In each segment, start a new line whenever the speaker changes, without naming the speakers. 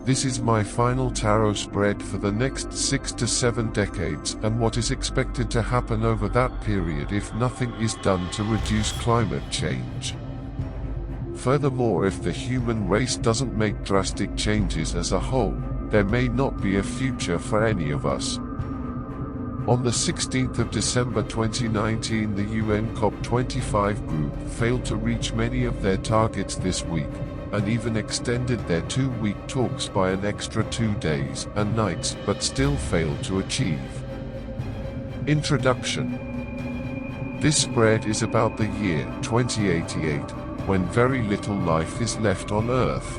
This is my final tarot spread for the next 6 to 7 decades and what is expected to happen over that period if nothing is done to reduce climate change. Furthermore, if the human race doesn't make drastic changes as a whole, there may not be a future for any of us. On the 16th of December 2019, the UN COP25 group failed to reach many of their targets this week, and even extended their 2-week talks by an extra 2 days and nights, but still failed to achieve. Introduction. This spread is about the year 2088, when very little life is left on Earth.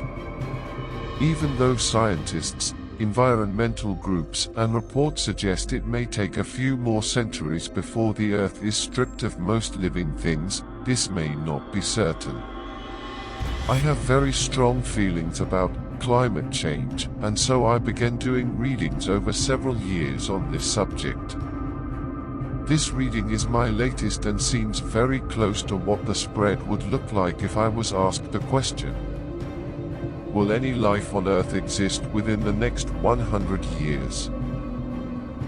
Even though scientists, environmental groups and reports suggest it may take a few more centuries before the Earth is stripped of most living things, this may not be certain. I have very strong feelings about climate change, and so I began doing readings over several years on this subject. This reading is my latest and seems very close to what the spread would look like if I was asked the question: will any life on Earth exist within the next 100 years?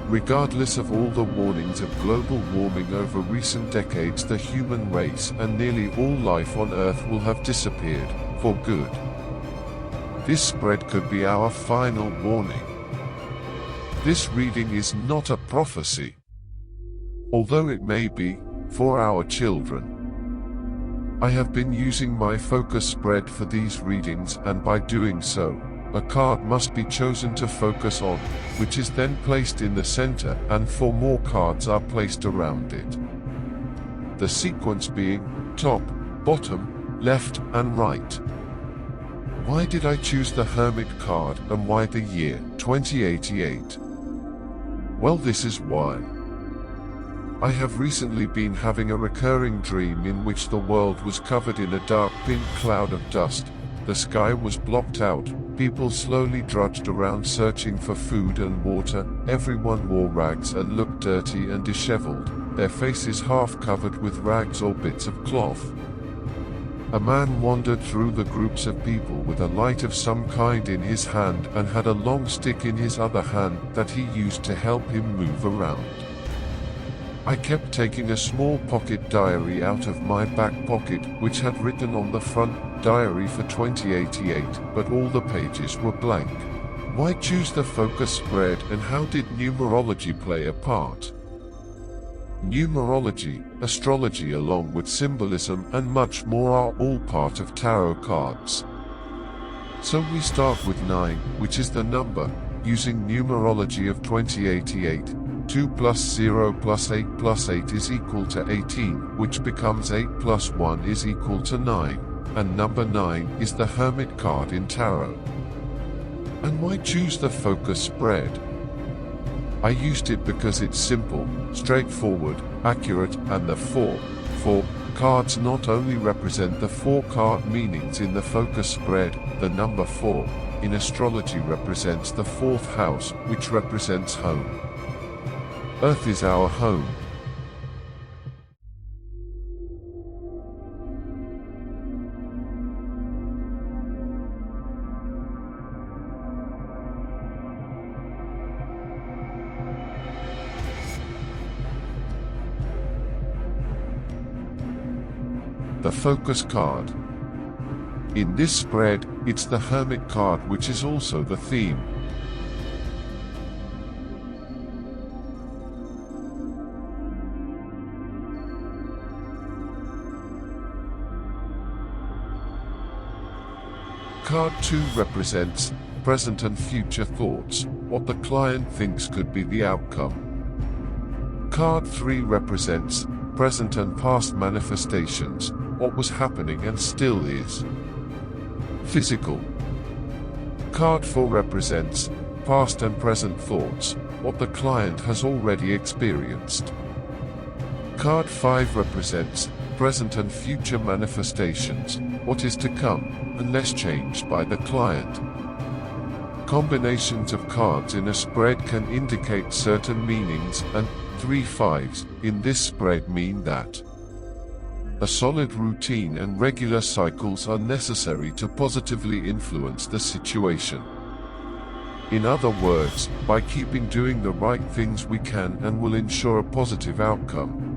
Regardless of all the warnings of global warming over recent decades, the human race and nearly all life on Earth will have disappeared, for good. This spread could be our final warning. This reading is not a prophecy, although it may be, for our children. I have been using my focus spread for these readings, and by doing so, a card must be chosen to focus on, which is then placed in the center, and 4 more cards are placed around it. The sequence being top, bottom, left, and right. Why did I choose the Hermit card, and why the year 2088? Well, this is why. I have recently been having a recurring dream in which the world was covered in a dark pink cloud of dust, the sky was blocked out, people slowly drudged around searching for food and water, everyone wore rags and looked dirty and disheveled, their faces half covered with rags or bits of cloth. A man wandered through the groups of people with a light of some kind in his hand and had a long stick in his other hand that he used to help him move around. I kept taking a small pocket diary out of my back pocket, which had written on the front, "Diary for 2088, but all the pages were blank. Why choose the focus spread, and how did numerology play a part? Numerology, astrology along with symbolism and much more are all part of tarot cards. So we start with 9, which is the number, using numerology of 2088. 2 plus 0 plus 8 plus 8 is equal to 18, which becomes 8 plus 1 is equal to 9, and number 9 is the Hermit card in tarot. And why choose the focus spread? I used it because it's simple, straightforward, accurate, and the 4 cards not only represent the 4 card meanings in the focus spread, the number 4 in astrology represents the 4th house, which represents home. Earth is our home. The focus card. In this spread, it's the Hermit card, which is also the theme. Card 2 represents present and future thoughts, what the client thinks could be the outcome. Card 3 represents present and past manifestations, what was happening and still is. Physical. Card 4 represents past and present thoughts, what the client has already experienced. Card 5 represents present and future manifestations, what is to come, unless changed by the client. Combinations of cards in a spread can indicate certain meanings, and 3 5s in this spread mean that a solid routine and regular cycles are necessary to positively influence the situation. In other words, by keeping doing the right things we can and will ensure a positive outcome.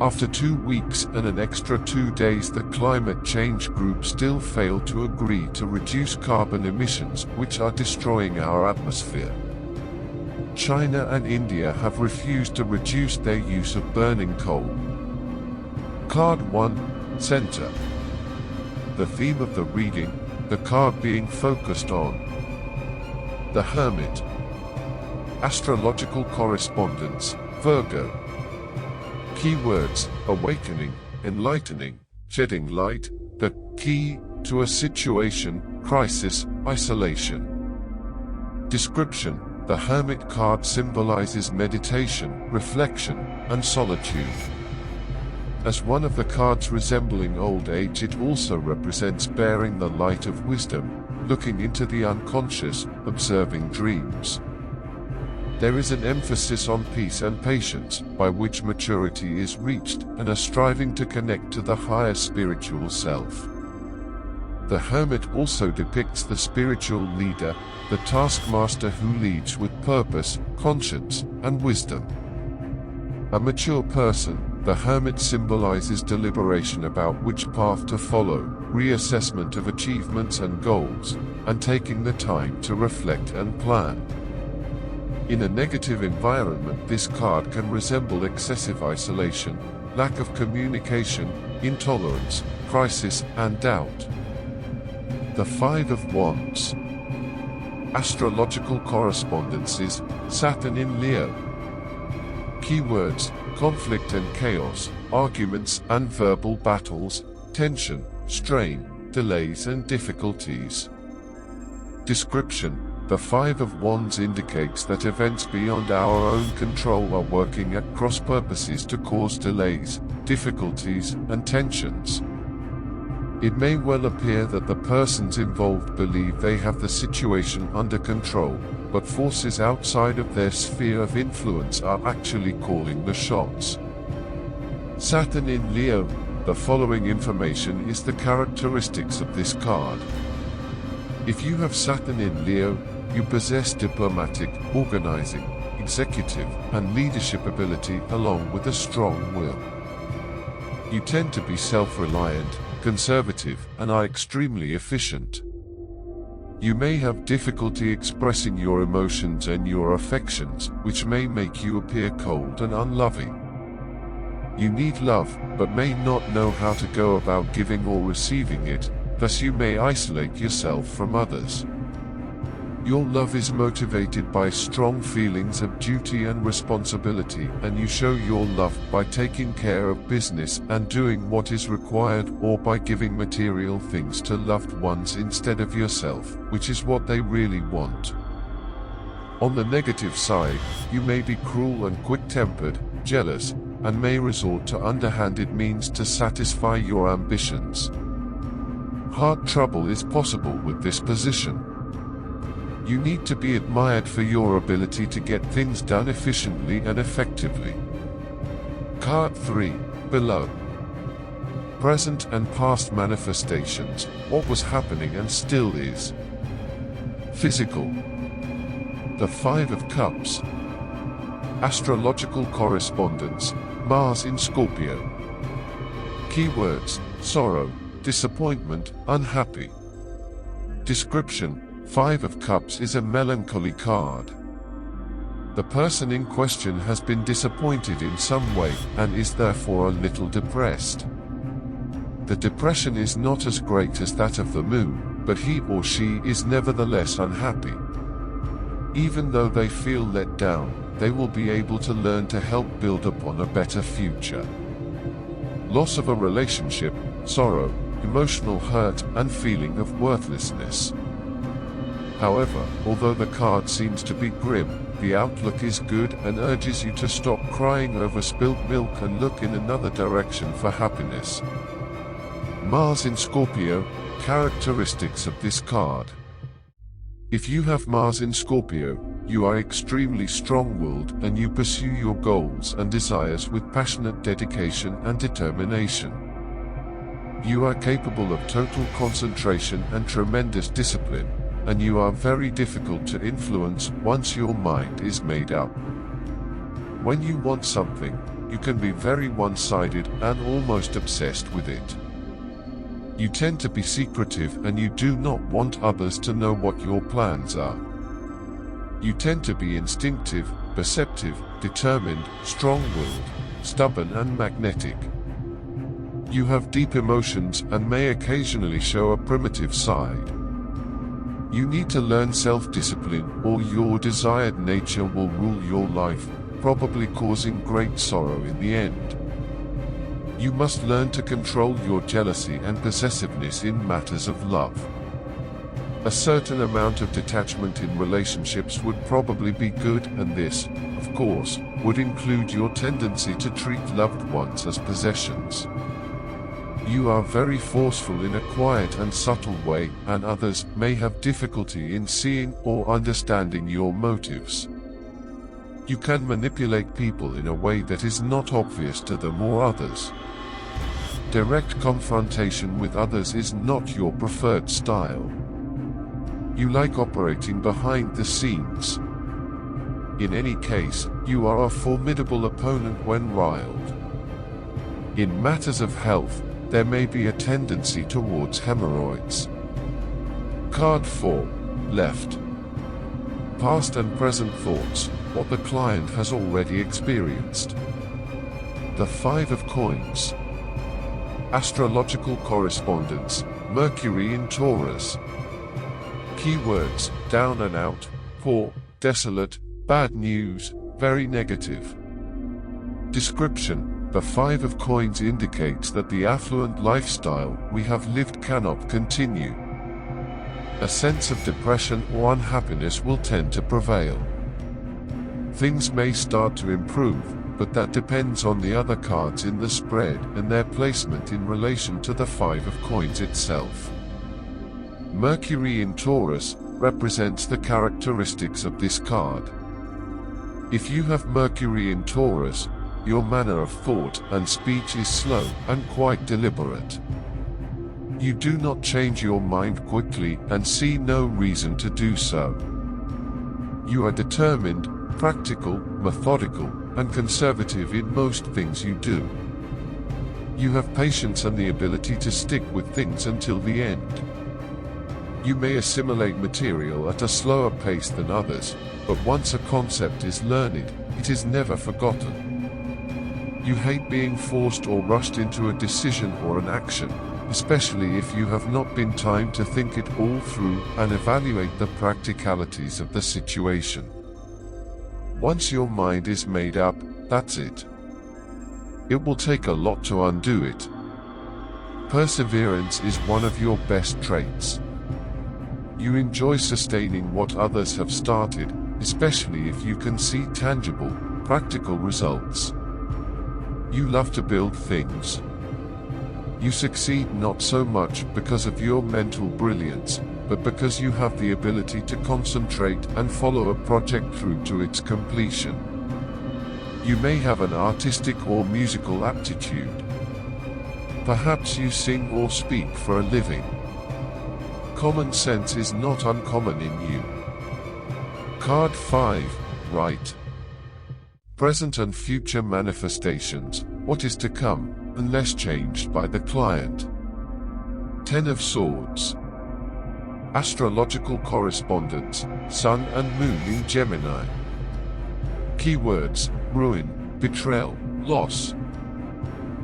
After 2 weeks and an extra 2 days, the climate change group still failed to agree to reduce carbon emissions, which are destroying our atmosphere. China and India have refused to reduce their use of burning coal. Card 1, Center. The theme of the reading, the card being focused on the Hermit. Astrological correspondence, Virgo. Keywords: awakening, enlightening, shedding light, the key to a situation, crisis, isolation. Description: the Hermit card symbolizes meditation, reflection, and solitude. As one of the cards resembling old age, it also represents bearing the light of wisdom, looking into the unconscious, observing dreams. There is an emphasis on peace and patience, by which maturity is reached, and a striving to connect to the higher spiritual self. The Hermit also depicts the spiritual leader, the taskmaster who leads with purpose, conscience, and wisdom. A mature person, the Hermit symbolizes deliberation about which path to follow, reassessment of achievements and goals, and taking the time to reflect and plan. In a negative environment, this card can resemble excessive isolation, lack of communication, intolerance, crisis, and doubt. The Five of Wands. Astrological correspondences, Saturn in Leo. Keywords: conflict and chaos, arguments and verbal battles, tension, strain, delays and difficulties. Description: the Five of Wands indicates that events beyond our own control are working at cross purposes to cause delays, difficulties, and tensions. It may well appear that the persons involved believe they have the situation under control, but forces outside of their sphere of influence are actually calling the shots. Saturn in Leo. The following information is the characteristics of this card. If you have Saturn in Leo, you possess diplomatic, organizing, executive, and leadership ability along with a strong will. You tend to be self-reliant, conservative, and are extremely efficient. You may have difficulty expressing your emotions and your affections, which may make you appear cold and unloving. You need love, but may not know how to go about giving or receiving it, thus you may isolate yourself from others. Your love is motivated by strong feelings of duty and responsibility, and you show your love by taking care of business and doing what is required, or by giving material things to loved ones instead of yourself, which is what they really want. On the negative side, you may be cruel and quick-tempered, jealous, and may resort to underhanded means to satisfy your ambitions. Hard trouble is possible with this position. You need to be admired for your ability to get things done efficiently and effectively. Card 3, Below. Present and past manifestations, what was happening and still is. Physical. The Five of Cups. Astrological correspondence, Mars in Scorpio. Keywords: sorrow, disappointment, unhappy. Description: Five of Cups is a melancholy card. The person in question has been disappointed in some way, and is therefore a little depressed. The depression is not as great as that of the moon, but he or she is nevertheless unhappy. Even though they feel let down, they will be able to learn to help build upon a better future. Loss of a relationship, sorrow, emotional hurt, and feeling of worthlessness. However, although the card seems to be grim, the outlook is good and urges you to stop crying over spilt milk and look in another direction for happiness. Mars in Scorpio, characteristics of this card. If you have Mars in Scorpio, you are extremely strong-willed and you pursue your goals and desires with passionate dedication and determination. You are capable of total concentration and tremendous discipline, and you are very difficult to influence once your mind is made up. When you want something, you can be very one-sided and almost obsessed with it. You tend to be secretive and you do not want others to know what your plans are. You tend to be instinctive, perceptive, determined, strong-willed, stubborn and magnetic. You have deep emotions and may occasionally show a primitive side. You need to learn self-discipline or your desired nature will rule your life, probably causing great sorrow in the end. You must learn to control your jealousy and possessiveness in matters of love. A certain amount of detachment in relationships would probably be good, and this, of course, would include your tendency to treat loved ones as possessions. You are very forceful in a quiet and subtle way, and others may have difficulty in seeing or understanding your motives. You can manipulate people in a way that is not obvious to them or others. Direct confrontation with others is not your preferred style. You like operating behind the scenes. In any case, you are a formidable opponent when riled. In matters of health, there may be a tendency towards hemorrhoids. Card 4. Left. Past and present thoughts, what the client has already experienced. The 5 of Coins. Astrological correspondence, Mercury in Taurus. Keywords, down and out, poor, desolate, bad news, very negative. Description, the 5 of Coins indicates that the affluent lifestyle we have lived cannot continue. A sense of depression or unhappiness will tend to prevail. Things may start to improve, but that depends on the other cards in the spread and their placement in relation to the 5 of Coins itself. Mercury in Taurus represents the characteristics of this card. If you have Mercury in Taurus, your manner of thought and speech is slow and quite deliberate. You do not change your mind quickly and see no reason to do so. You are determined, practical, methodical, and conservative in most things you do. You have patience and the ability to stick with things until the end. You may assimilate material at a slower pace than others, but once a concept is learned, it is never forgotten. You hate being forced or rushed into a decision or an action, especially if you have not been time to think it all through and evaluate the practicalities of the situation. Once your mind is made up, that's it. It will take a lot to undo it. Perseverance is one of your best traits. You enjoy sustaining what others have started, especially if you can see tangible, practical results. You love to build things. You succeed not so much because of your mental brilliance, but because you have the ability to concentrate and follow a project through to its completion. You may have an artistic or musical aptitude. Perhaps you sing or speak for a living. Common sense is not uncommon in you. Card 5, Right. Present and future manifestations, what is to come, unless changed by the client. 10 of Swords. Astrological correspondence, Sun and Moon in Gemini. Keywords, ruin, betrayal, loss.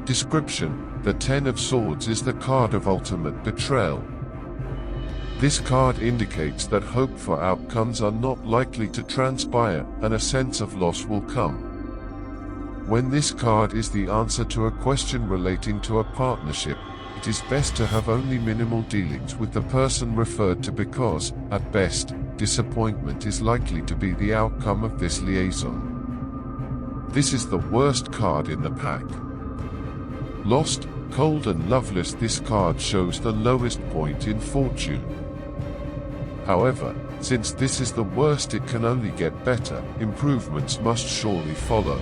Description, the 10 of Swords is the card of ultimate betrayal. This card indicates that hope for outcomes are not likely to transpire and a sense of loss will come. When this card is the answer to a question relating to a partnership, it is best to have only minimal dealings with the person referred to because, at best, disappointment is likely to be the outcome of this liaison. This is the worst card in the pack. Lost, cold and loveless, this card shows the lowest point in fortune. However, since this is the worst, it can only get better. Improvements must surely follow.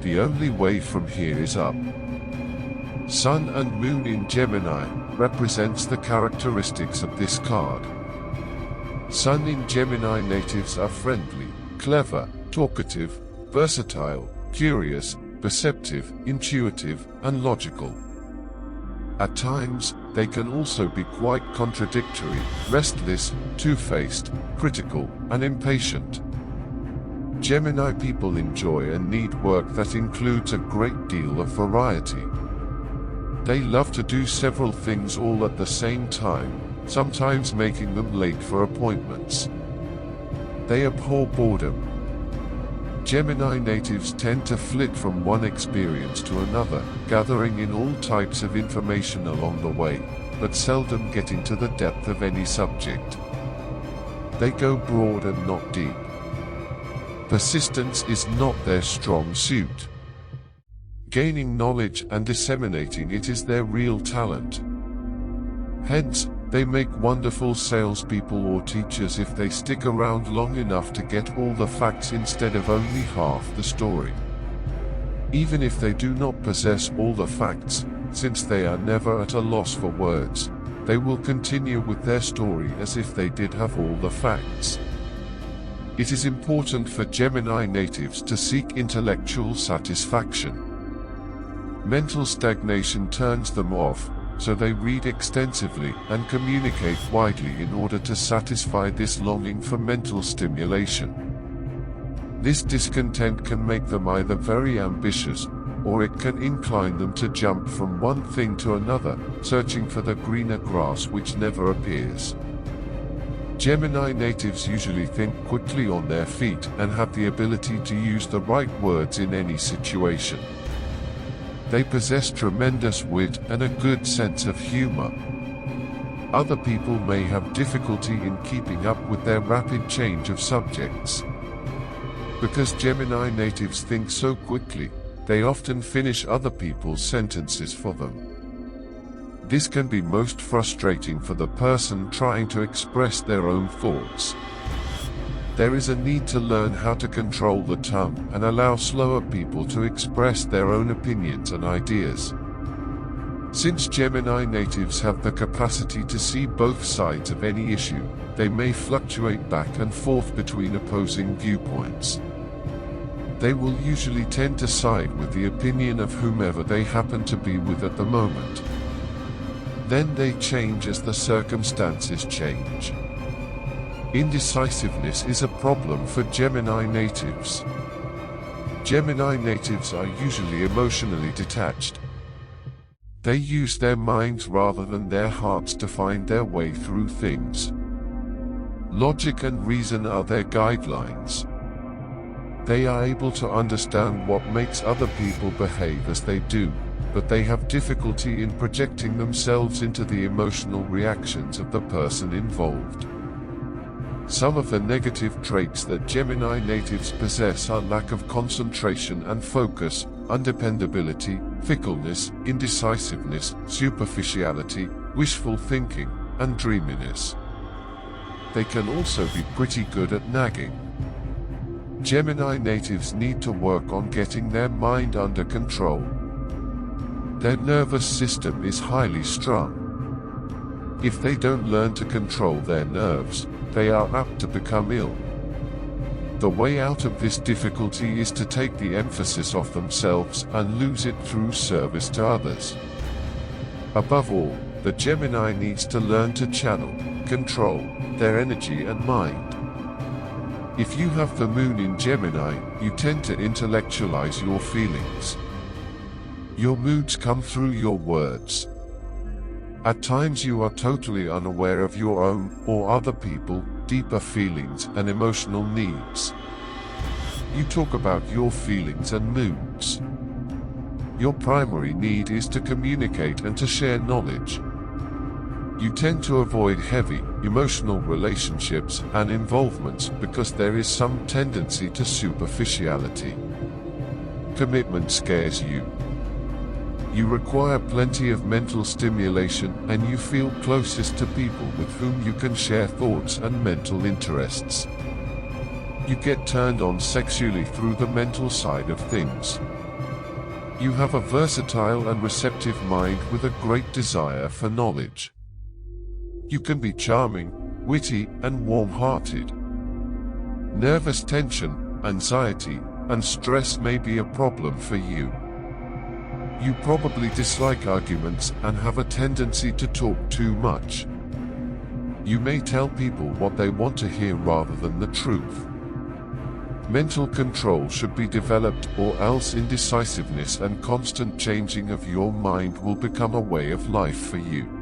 The only way from here is up. Sun and Moon in Gemini represents the characteristics of this card. Sun in Gemini natives are friendly, clever, talkative, versatile, curious, perceptive, intuitive, and logical. At times, they can also be quite contradictory, restless, two-faced, critical, and impatient. Gemini people enjoy and need work that includes a great deal of variety. They love to do several things all at the same time, sometimes making them late for appointments. They abhor boredom. Gemini natives tend to flit from one experience to another, gathering in all types of information along the way, but seldom getting to the depth of any subject. They go broad and not deep. Persistence is not their strong suit. Gaining knowledge and disseminating it is their real talent. Hence, they make wonderful salespeople or teachers if they stick around long enough to get all the facts instead of only half the story. Even if they do not possess all the facts, since they are never at a loss for words, they will continue with their story as if they did have all the facts. It is important for Gemini natives to seek intellectual satisfaction. Mental stagnation turns them off, so they read extensively and communicate widely in order to satisfy this longing for mental stimulation. This discontent can make them either very ambitious, or it can incline them to jump from one thing to another, searching for the greener grass which never appears. Gemini natives usually think quickly on their feet and have the ability to use the right words in any situation. They possess tremendous wit and a good sense of humor. Other people may have difficulty in keeping up with their rapid change of subjects. Because Gemini natives think so quickly, they often finish other people's sentences for them. This can be most frustrating for the person trying to express their own thoughts. There is a need to learn how to control the tongue and allow slower people to express their own opinions and ideas. Since Gemini natives have the capacity to see both sides of any issue, they may fluctuate back and forth between opposing viewpoints. They will usually tend to side with the opinion of whomever they happen to be with at the moment. Then they change as the circumstances change. Indecisiveness is a problem for Gemini natives. Gemini natives are usually emotionally detached. They use their minds rather than their hearts to find their way through things. Logic and reason are their guidelines. They are able to understand what makes other people behave as they do, but they have difficulty in projecting themselves into the emotional reactions of the person involved. Some of the negative traits that Gemini natives possess are lack of concentration and focus, undependability, fickleness, indecisiveness, superficiality, wishful thinking, and dreaminess. They can also be pretty good at nagging. Gemini natives need to work on getting their mind under control. Their nervous system is highly strung. If they don't learn to control their nerves, they are apt to become ill. The way out of this difficulty is to take the emphasis off themselves and lose it through service to others. Above all, the Gemini needs to learn to channel, control, their energy and mind. If you have the moon in Gemini, you tend to intellectualize your feelings. Your moods come through your words. At times you are totally unaware of your own, or other people, deeper feelings and emotional needs. You talk about your feelings and moods. Your primary need is to communicate and to share knowledge. You tend to avoid heavy, emotional relationships and involvements because there is some tendency to superficiality. Commitment scares you. You require plenty of mental stimulation and you feel closest to people with whom you can share thoughts and mental interests. You get turned on sexually through the mental side of things. You have a versatile and receptive mind with a great desire for knowledge. You can be charming, witty, and warm-hearted. Nervous tension, anxiety, and stress may be a problem for you. You probably dislike arguments and have a tendency to talk too much. You may tell people what they want to hear rather than the truth. Mental control should be developed, or else indecisiveness and constant changing of your mind will become a way of life for you.